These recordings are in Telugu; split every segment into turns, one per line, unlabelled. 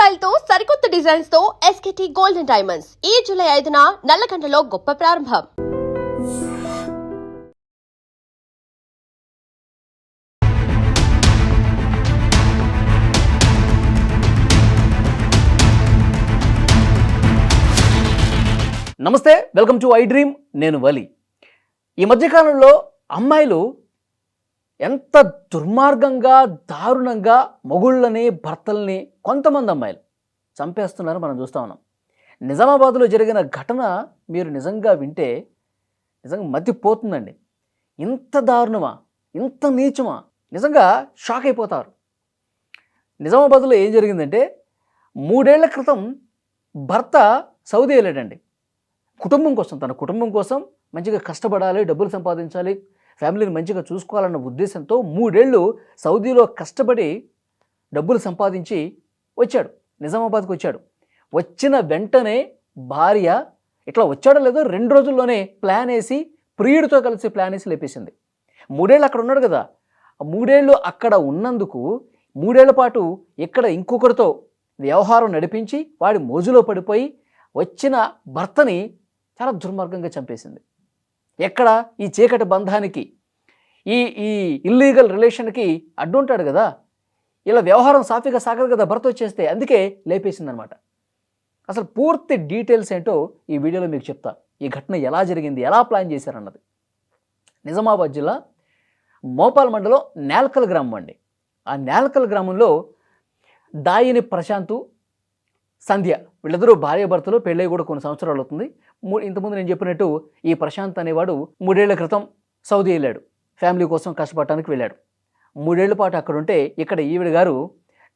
స్టైల్ తో సరికొత్త డిజైన్స్ తో ఎస్కేటీ గోల్డెన్ డైమండ్స్ ఈ జూలై 5న నల్లకంటలో గొప్ప ప్రారంభం.
నమస్తే, వెల్కమ్ టు ఐ డ్రీమ్. నేను వలి. ఈ మధ్యకాలంలో అమ్మాయిలు ఎంత దుర్మార్గంగా, దారుణంగా మొగుళ్ళని, భర్తల్ని కొంతమంది అమ్మాయిలు చంపేస్తున్నారు మనం చూస్తూ ఉన్నాం. నిజామాబాద్లో జరిగిన ఘటన మీరు నిజంగా వింటే నిజంగా మతిపోతుందండి. ఇంత దారుణమా, ఇంత నీచమా, నిజంగా షాక్ అయిపోతారు. నిజామాబాద్లో ఏం జరిగిందంటే 3 ఏళ్ల క్రితం భర్త సౌదీ వెళ్ళాడండి. తన కుటుంబం కోసం మంచిగా కష్టపడాలి, డబ్బులు సంపాదించాలి, ఫ్యామిలీని మంచిగా చూసుకోవాలన్న ఉద్దేశంతో 3 ఏళ్ళు సౌదీలో కష్టపడి డబ్బులు సంపాదించి వచ్చాడు, నిజామాబాద్కి వచ్చాడు. వచ్చిన వెంటనే భార్య ఇట్లా వచ్చాడో లేదో 2 రోజుల్లోనే ప్లాన్ వేసి ప్రియుడితో కలిసి ప్లాన్ వేసి లేపేసింది. 3 ఏళ్ళు అక్కడ ఉన్నాడు కదా, ఆ 3 ఏళ్ళు అక్కడ ఉన్నందుకు 3 ఏళ్ల పాటు ఇక్కడ ఇంకొకరితో వ్యవహారం నడిపించి వాడి మోజులో పడిపోయి వచ్చిన భర్తని చాలా దుర్మార్గంగా చంపేసింది. ఎక్కడ ఈ చీకటి బంధానికి, ఈ ఇల్లీగల్ రిలేషన్కి అడ్డుంటాడు కదా, ఇలా వ్యవహారం సాఫీగా సాగదు కదా భర్త వచ్చేస్తే, అందుకే లేపేసిందనమాట. అసలు పూర్తి డీటెయిల్స్ ఏంటో ఈ వీడియోలో మీకు చెప్తా. ఈ ఘటన ఎలా జరిగింది, ఎలా ప్లాన్ చేశారన్నది. నిజామాబాద్ జిల్లా మోపాల్ మండలం నేల్కల్ గ్రామం అండి. ఆ నేల్కల్ గ్రామంలో దాయిని ప్రశాంతు, సంధ్య వీళ్ళిద్దరూ భార్యాభర్తలు, పెళ్ళై కూడా కొన్ని సంవత్సరాలు అవుతుంది. ఇంతకుముందు నేను చెప్పినట్టు ఈ ప్రశాంత్ అనేవాడు 3 ఏళ్ల క్రితం సౌదీ వెళ్ళాడు, ఫ్యామిలీ కోసం కష్టపడటానికి వెళ్ళాడు. 3 ఏళ్ల పాటు అక్కడ ఉంటే ఇక్కడ ఈవిడ గారు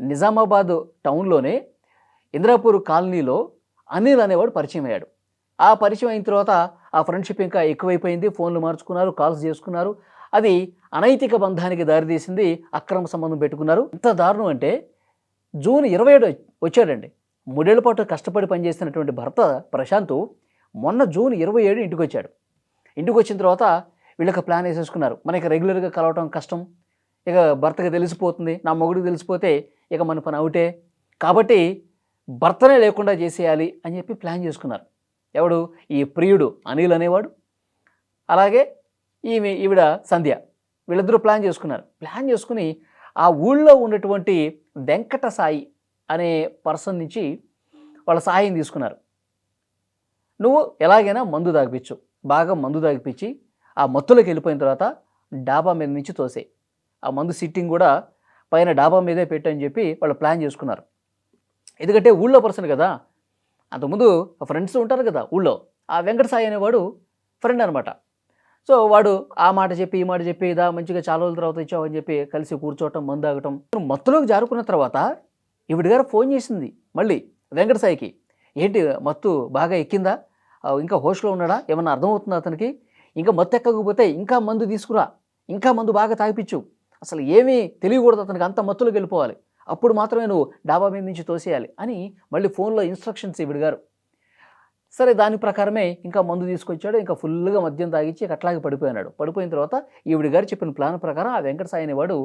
నిజామాబాద్ టౌన్లోనే ఇంద్రాపూర్ కాలనీలో అనిల్ అనేవాడు పరిచయం అయ్యాడు. ఆ పరిచయం అయిన తర్వాత ఆ ఫ్రెండ్షిప్ ఇంకా ఎక్కువైపోయింది, ఫోన్లు మార్చుకున్నారు, కాల్స్ చేసుకున్నారు. అది అనైతిక బంధానికి దారితీసింది, అక్రమ సంబంధం పెట్టుకున్నారు. ఎంత దారుణం అంటే జూన్ 27 వచ్చాడండి. 3 ఏళ్ల పాటు కష్టపడి పనిచేస్తున్నటువంటి భర్త ప్రశాంత్ మొన్న జూన్ 27 ఇంటికి వచ్చాడు. ఇంటికి వచ్చిన తర్వాత వీళ్ళకి ప్లాన్ వేసేసుకున్నారు, మనకి రెగ్యులర్గా కలవటం కష్టం, ఇక భర్తకి తెలిసిపోతుంది, నా మొగుడికి తెలిసిపోతే ఇక మన పని అవుటే, కాబట్టి భర్తనే లేకుండా చేసేయాలి అని చెప్పి ప్లాన్ చేసుకున్నారు. ఎవడు? ఈ ప్రియుడు అనిల్ అనేవాడు, అలాగే ఈవిడ సంధ్య, వీళ్ళిద్దరూ ప్లాన్ చేసుకున్నారు. ప్లాన్ చేసుకుని ఆ ఊళ్ళో ఉన్నటువంటి వెంకట సాయి అనే పర్సన్ నుంచి వాళ్ళ సహాయం తీసుకున్నారు. నువ్వు ఎలాగైనా మందు తాగిపించు, బాగా మందు తాగిపించి ఆ మత్తులోకి వెళ్ళిపోయిన తర్వాత డాబా మీద నుంచి తోసే, ఆ మందు సిట్టింగ్ కూడా పైన డాబా మీదే పెట్టని చెప్పి వాళ్ళు ప్లాన్ చేసుకున్నారు. ఎందుకంటే ఊళ్ళో పర్సన్ కదా, అంతకుముందు ఫ్రెండ్స్ ఉంటారు కదా ఊళ్ళో, ఆ వెంకట సాయి అనేవాడు ఫ్రెండ్ అనమాట. సో వాడు ఆ మాట చెప్పి ఈ మాట చెప్పి ఇదా మంచిగా చాలా రోజుల తర్వాత ఇచ్చావని చెప్పి కలిసి కూర్చోవటం, మందు తాగటం. మత్తులోకి జారుకున్న తర్వాత ఈవిడ గారు ఫోన్ చేసింది మళ్ళీ వెంకట సాయికి. ఏంటి మత్తు బాగా ఎక్కిందా, ఇంకా హోస్ట్లో ఉన్నాడా, ఏమన్నా అర్థమవుతుందా అతనికి, ఇంకా మత్తు ఎక్కకపోతే ఇంకా మందు తీసుకురా, ఇంకా మందు బాగా తాగిపించు, అసలు ఏమీ తెలియకూడదు అతనికి, అంత మత్తులోకి వెళ్ళిపోవాలి, అప్పుడు మాత్రమే నువ్వు డాబా మీద నుంచి తోసేయాలి అని మళ్ళీ ఫోన్లో ఇన్స్ట్రక్షన్స్ ఈవిడ గారు. సరే దాని ప్రకారమే ఇంకా మందు తీసుకొచ్చాడు, ఇంకా ఫుల్గా మద్యం తాగించి అట్లాగే పడిపోయినాడు. పడిపోయిన తర్వాత ఈవిడ గారు చెప్పిన ప్లాన్ ప్రకారం ఆ వెంకట సాయి అనేవాడు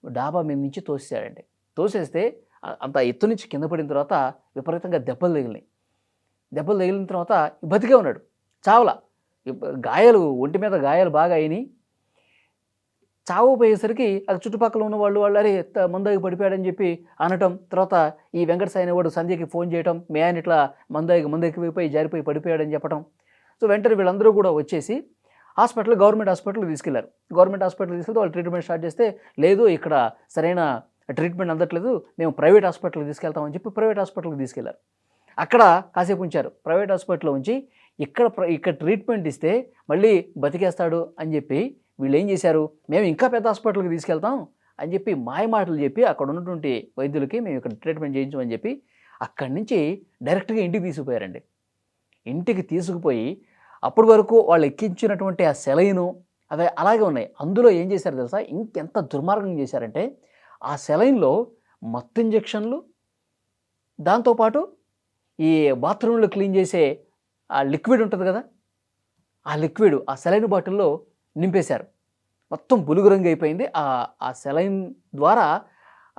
డాబా మీద నుంచి తోసేసాడండి. తోసేస్తే అంత ఎత్తు నుంచి కింద పడిన తర్వాత విపరీతంగా దెబ్బలు తగిలిన తర్వాత బతికే ఉన్నాడు, చావలా. గాయాలు, ఒంటి మీద గాయాలు బాగా అయినాయి. చావు పోయేసరికి అది చుట్టుపక్కల ఉన్న వాళ్ళు అరే మందాగి పడిపోయాడని చెప్పి అనటం, తర్వాత ఈ వెంకట సాయి అనేవాడు సంధ్యకి ఫోన్ చేయటం, మే ఆయన ఇట్లా మందెక్కిపోయి జారిపోయి పడిపోయాడని చెప్పటం. సో వెంటనే వీళ్ళందరూ కూడా వచ్చేసి గవర్నమెంట్ హాస్పిటల్కి తీసుకెళ్లారు. గవర్నమెంట్ హాస్పిటల్ తీసుకెళ్తే వాళ్ళు ట్రీట్మెంట్ స్టార్ట్ చేస్తే, లేదు ఇక్కడ సరైన ట్రీట్మెంట్ అందట్లేదు, మేము ప్రైవేట్ హాస్పిటల్కి తీసుకెళ్తామని చెప్పి ప్రైవేట్ హాస్పిటల్కి తీసుకెళ్లారు. అక్కడ కాసేపు ఉంచారు. ప్రైవేట్ హాస్పిటల్లో ఉంచి ఇక్కడ ట్రీట్మెంట్ ఇస్తే మళ్ళీ బతికేస్తాడు అని చెప్పి వీళ్ళు ఏం చేశారు, మేము ఇంకా పెద్ద హాస్పిటల్కి తీసుకెళ్తాం అని చెప్పి మాయమాటలు చెప్పి అక్కడ ఉన్నటువంటి వైద్యులకి మేము ఇక్కడ ట్రీట్మెంట్ చేయించమని చెప్పి అక్కడి నుంచి డైరెక్ట్గా ఇంటికి తీసుకుపోయారండి. ఇంటికి తీసుకుపోయి అప్పటి వరకు వాళ్ళు ఎక్కించినటువంటి ఆ సెలైను అవి అలాగే ఉన్నాయి. అందులో ఏం చేశారు తెలుసా, ఇంకెంత దుర్మార్గం చేశారంటే ఆ సెలైన్లో మత్తు ఇంజెక్షన్లు, దాంతోపాటు ఈ బాత్రూంలో క్లీన్ చేసే ఆ లిక్విడ్ ఉంటుంది కదా, ఆ లిక్విడ్ ఆ సెలైన్ బాటిల్లో నింపేశారు. మొత్తం బులుగు రంగు అయిపోయింది. ఆ సెలైన్ ద్వారా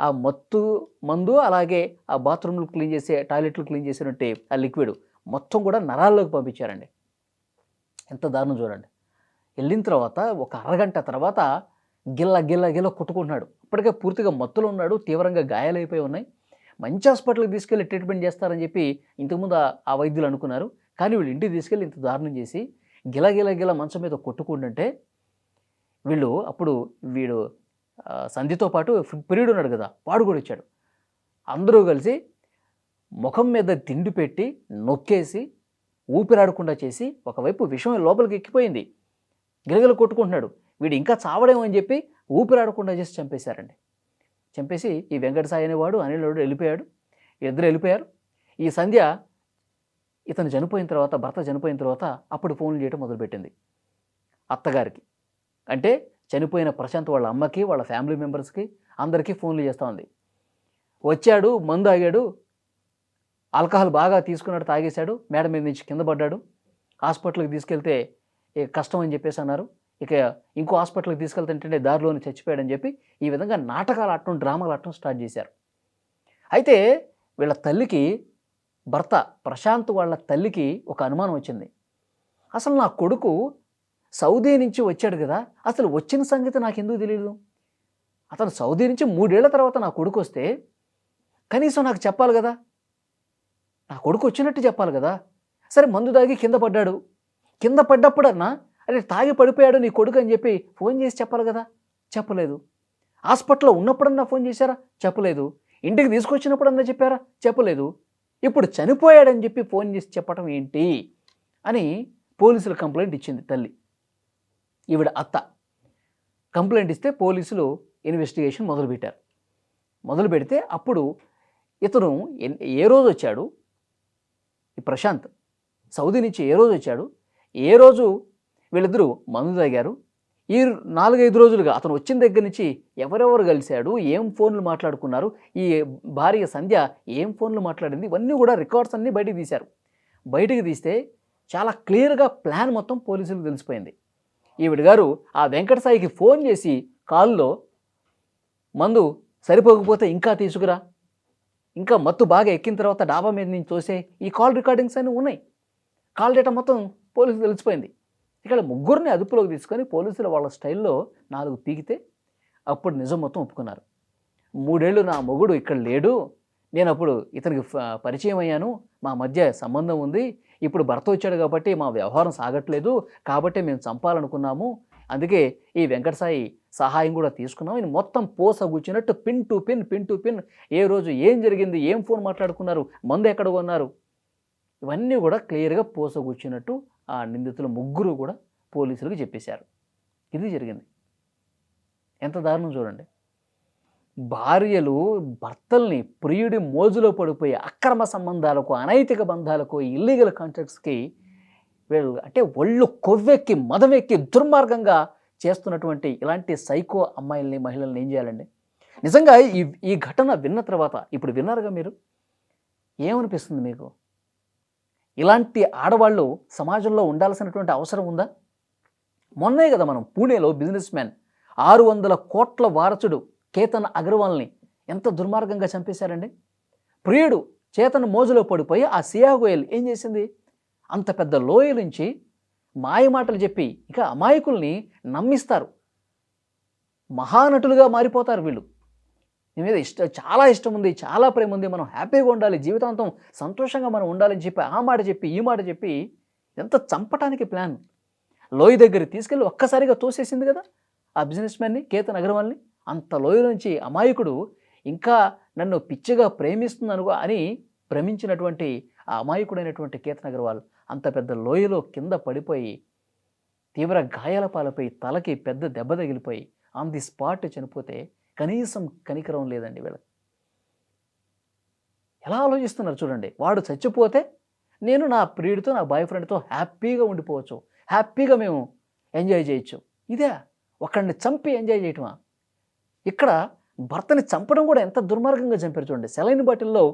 ఆ మత్తు మందు అలాగే ఆ బాత్రూమ్లు క్లీన్ చేసే టాయిలెట్లు క్లీన్ చేసినట్టే ఆ లిక్విడ్ మొత్తం కూడా నరాల్లోకి పంపించారండి. ఎంత దారుణం చూడండి. వెళ్ళిన తర్వాత ఒక అరగంట తర్వాత గిల్ల గిల్ల గిల్ల కొట్టుకుంటున్నాడు. ఇప్పటికే పూర్తిగా మత్తులో ఉన్నాడు. తీవ్రంగా గాయాలైపోయి ఉన్నాయి. మంచి హాస్పిటల్‌కి తీసుకెళ్ళి ట్రీట్మెంట్ చేస్తారని చెప్పి ఇంతకుముందు ఆ వైద్యులు అనుకున్నారు. కానీ వీళ్ళు ఇంటికి తీసుకెళ్ళి ఇంత దారుణం చేసి గిల గిల గిల మంచం మీద కొట్టుకుంటుంటే అప్పుడు వీడు సంధ్యతో పాటు ప్రియుడు ఉన్నాడు కదా! వాడు కూడా వచ్చాడు. అందరూ కలిసి ముఖం మీద తిండి పెట్టి నొక్కేసి ఊపిరాడకుండా చేసి ఒకవైపు విషం లోపలికి ఎక్కిపోయింది. గిలగిల కొట్టుకుంటున్నాడు. వీడు ఇంకా చావడేమో అని చెప్పి ఊపిరాడకుండా చేసి చంపేశారండి. చంపేసి ఈ వెంకట సాయి అనేవాడు అనిల్ వెళ్ళిపోయాడు. ఇద్దరు వెళ్ళిపోయారు. ఈ సంధ్య ఇతను చనిపోయిన తర్వాత భర్త చనిపోయిన తర్వాత అప్పుడు ఫోన్లు చేయడం మొదలుపెట్టింది అత్తగారికి. అంటే చనిపోయిన ప్రశాంత్ వాళ్ళ అమ్మకి వాళ్ళ ఫ్యామిలీ మెంబర్స్కి అందరికీ ఫోన్లు చేస్తూ ఉంది. వచ్చాడు, మందు ఆగాడు, ఆల్కహాల్ బాగా తీసుకున్నాడు, తాగేశాడు, మేడ మీద నుంచి కింద పడ్డాడు, హాస్పిటల్కి తీసుకెళ్తే కష్టం అని చెప్పేసి అన్నారు. ఇక ఇంకో హాస్పిటల్కి తీసుకెళ్తుంటే దారిలోనే చచ్చిపోయాడని చెప్పి ఈ విధంగా నాటకాలు ఆడటం డ్రామాలు ఆడటం స్టార్ట్ చేశారు. అయితే వీళ్ళ తల్లికి భర్త ప్రశాంత్ వాళ్ళ తల్లికి ఒక అనుమానం వచ్చింది. అసలు నా కొడుకు సౌదీ నుంచి వచ్చాడు కదా, అసలు వచ్చిన సంగతి నాకు ఎందుకు తెలియదు? అతను సౌదీ నుంచి 3 ఏళ్ల తర్వాత నా కొడుకు వస్తే కనీసం నాకు చెప్పాలి కదా, నా కొడుకు వచ్చినట్టు చెప్పాలి కదా. సరే మందు తాగి కింద పడ్డాడు, కింద పడ్డప్పుడన్నా అరే తాగి పడిపోయాడు నీ కొడుకు అని చెప్పి ఫోన్ చేసి చెప్పాలి కదా, చెప్పలేదు. హాస్పిటల్లో ఉన్నప్పుడన్నా ఫోన్ చేశారా? చెప్పలేదు. ఇంటికి తీసుకొచ్చినప్పుడన్నా చెప్పారా? చెప్పలేదు. ఇప్పుడు చనిపోయాడని చెప్పి ఫోన్ చేసి చెప్పడం ఏంటి అని పోలీసులు కంప్లైంట్ ఇచ్చింది తల్లి. ఈవిడ అత్త కంప్లైంట్ ఇస్తే పోలీసులు ఇన్వెస్టిగేషన్ మొదలుపెట్టారు. మొదలు పెడితే అప్పుడు ఇతను ఏ రోజు వచ్చాడు, ఈ ప్రశాంత్ సౌదీ నుంచి ఏ రోజు వచ్చాడు, ఏ రోజు వీళ్ళిద్దరూ మందు తాగారు, ఈ 4-5 రోజులుగా అతను వచ్చిన దగ్గర నుంచి ఎవరెవరు కలిశాడు, ఏం ఫోన్లు మాట్లాడుకున్నారు, ఈ భార్య సంధ్య ఏం ఫోన్లు మాట్లాడింది, ఇవన్నీ కూడా రికార్డ్స్ అన్నీ బయటికి తీశారు. బయటికి తీస్తే చాలా క్లియర్గా ప్లాన్ మొత్తం పోలీసులకు తెలిసిపోయింది. ఈవిడ గారు ఆ వెంకట సాయికి ఫోన్ చేసి కాల్లో మందు సరిపోకపోతే ఇంకా తీసుకురా, ఇంకా మత్తు బాగా ఎక్కిన తర్వాత డాబా మీద నుంచి తోసే, ఈ కాల్ రికార్డింగ్స్ అన్నీ ఉన్నాయి. కాల్ డేటా మొత్తం పోలీసులు తెలిసిపోయింది. ఇక్కడ ముగ్గురిని అదుపులోకి తీసుకొని పోలీసులు వాళ్ళ స్టైల్లో 4 పీకితే అప్పుడు నిజం మొత్తం ఒప్పుకున్నారు. 3 ఏళ్ళు నా మొగుడు ఇక్కడ లేడు, నేను అప్పుడు ఇతనికి పరిచయం అయ్యాను, మా మధ్య సంబంధం ఉంది, ఇప్పుడు భర్త వచ్చాడు కాబట్టి మా వ్యవహారం సాగట్లేదు, కాబట్టి మేము చంపాలనుకున్నాము, అందుకే ఈ వెంకట సాయి సహాయం కూడా తీసుకున్నాం. ఈయన మొత్తం పోసగుచ్చినట్టు పిన్ టు పిన్ ఏ రోజు ఏం జరిగింది, ఏం ఫోన్ మాట్లాడుకున్నారు, మందు ఎక్కడ కొన్నారు, ఇవన్నీ కూడా క్లియర్గా పోసగుచ్చినట్టు ఆ నిందితుల ముగ్గురు కూడా పోలీసులకు చెప్పేశారు. ఇది జరిగింది. ఎంత దారుణం చూడండి. భార్యలు భర్తల్ని ప్రియుడి మోజులో పడిపోయి అక్రమ సంబంధాలకు, అనైతిక బంధాలకు, ఇల్లీగల్ కాంట్రాక్ట్స్కి వీళ్ళు అంటే ఒళ్ళు కొవ్వెక్కి మదమెక్కి దుర్మార్గంగా చేస్తున్నటువంటి ఇలాంటి సైకో అమ్మాయిల్ని, మహిళల్ని ఏం చేయాలండి? నిజంగా ఈ ఘటన విన్న తర్వాత ఇప్పుడు విన్నారుగా మీరు, ఏమనిపిస్తుంది మీకు? ఇలాంటి ఆడవాళ్ళు సమాజంలో ఉండాల్సినటువంటి అవసరం ఉందా? మొన్నే కదా మనం పూణేలో బిజినెస్ మ్యాన్ 600 కోట్ల వారసుడు కేతన్ అగర్వాల్ని ఎంత దుర్మార్గంగా చంపేశారండి. ప్రియుడు చేతన్ మోజులో పడిపోయి ఆ సియా గోయల్ ఏం చేసింది? అంత పెద్ద లోయ నుంచి మాయమాటలు చెప్పి ఇక అమాయకుల్ని నమ్మిస్తారు. మహానటులుగా మారిపోతారు వీళ్ళు. నీ మీద చాలా ఇష్టం ఉంది, చాలా ప్రేమ ఉంది, మనం హ్యాపీగా ఉండాలి, జీవితాంతం సంతోషంగా మనం ఉండాలని చెప్పి ఆ మాట చెప్పి ఈ మాట చెప్పి ఎంత చంపటానికి ప్లాన్. లోయ దగ్గర తీసుకెళ్ళి ఒక్కసారిగా తోసేసింది కదా ఆ బిజినెస్ మ్యాన్ని, కేతన్ అగర్వాల్ని. అంత లోయ నుంచి అమాయకుడు ఇంకా నన్ను పిచ్చిగా ప్రేమిస్తున్నాను అని భ్రమించినటువంటి ఆ అమాయకుడైనటువంటి కేతన్ అగర్వాల్ అంత పెద్ద లోయలో కింద పడిపోయి తీవ్ర గాయాల పాలపై తలకి పెద్ద దెబ్బ తగిలిపోయి ఆన్ ది స్పాట్ చనిపోతే కనీసం కనికరం లేదండి వీళ్ళకి. ఎలా ఆలోచిస్తున్నారు చూడండి. వాడు చచ్చిపోతే నేను నా ప్రియుడితో, నా బాయ్ ఫ్రెండ్తో హ్యాపీగా ఉండిపోవచ్చు, హ్యాపీగా మేము ఎంజాయ్ చేయొచ్చు. ఇదే ఒకడిని చంపి ఎంజాయ్ చేయటమా? ఇక్కడ భర్తని చంపడం కూడా ఎంత దుర్మార్గంగా చంపారు చూడండి. సెలైన్ బాటిల్లో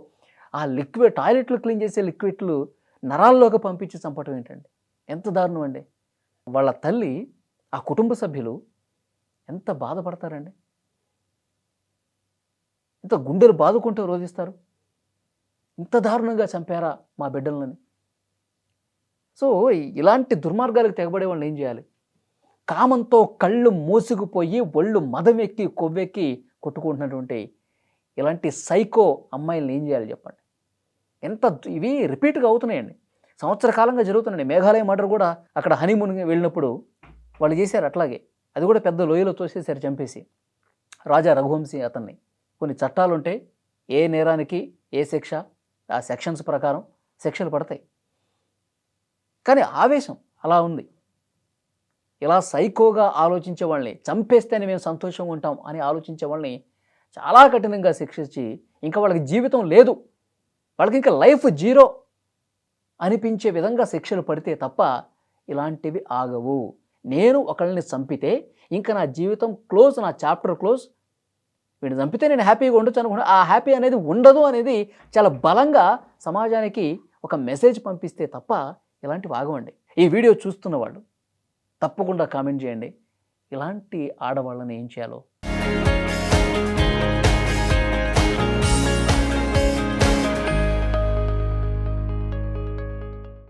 ఆ లిక్విడ్, టాయిలెట్లు క్లీన్ చేసే లిక్విడ్లు నరాల్లోకి పంపించి చంపటం ఏంటండి? ఎంత దారుణం అండి. వాళ్ళ తల్లి, ఆ కుటుంబ సభ్యులు ఎంత బాధపడతారండి. ఇంత గుండెలు బాదుకుంటూ రోధిస్తారు. ఇంత దారుణంగా చంపారా మా బిడ్డలని? సో ఇలాంటి దుర్మార్గాలకు తెగబడే వాళ్ళని ఏం చేయాలి? కామంతో కళ్ళు మూసుకుపోయి ఒళ్ళు మదమెక్కి కొవ్వెక్కి కొట్టుకుంటున్నటువంటి ఇలాంటి సైకో అమ్మాయిలను ఏం చేయాలి చెప్పండి? ఇవి రిపీట్గా అవుతున్నాయండి, సంవత్సర కాలంగా జరుగుతున్నాయండి. మేఘాలయ మర్డర్ కూడా అక్కడ హనీమూన్కి వెళ్ళినప్పుడు వాళ్ళు చేశారు అట్లాగే. అది కూడా పెద్ద లోయలో తోసేశారు చంపేసి. రాజా రఘువంశీ అతన్ని. కొన్ని చట్టాలు ఉంటాయి, ఏ నేరానికి ఏ శిక్ష, ఆ సెక్షన్స్ ప్రకారం శిక్షలు పడతాయి. కానీ ఆవేశం అలా ఉంది. ఇలా సైకోగా ఆలోచించే వాళ్ళని, చంపేస్తేనే మేము సంతోషంగా ఉంటాం అని ఆలోచించే వాళ్ళని చాలా కఠినంగా శిక్షించి ఇంకా వాళ్ళకి జీవితం లేదు, వాళ్ళకి ఇంకా లైఫ్ జీరో అనిపించే విధంగా శిక్షలు పడితే తప్ప ఇలాంటివి ఆగవు. నేను ఒకళ్ళని చంపితే ఇంకా నా జీవితం క్లోజ్, నా చాప్టర్ క్లోజ్. వీడిని చంపితే నేను హ్యాపీగా ఉండొచ్చు అనుకుంటా, ఆ హ్యాపీ అనేది ఉండదు అనేది చాలా బలంగా సమాజానికి ఒక మెసేజ్ పంపిస్తే తప్ప ఇలాంటివి ఆగవండి. ఈ వీడియో చూస్తున్న వాళ్ళు తప్పకుండా కామెంట్ చేయండి, ఇలాంటి ఆడవాళ్ళని ఏం చేయాలో.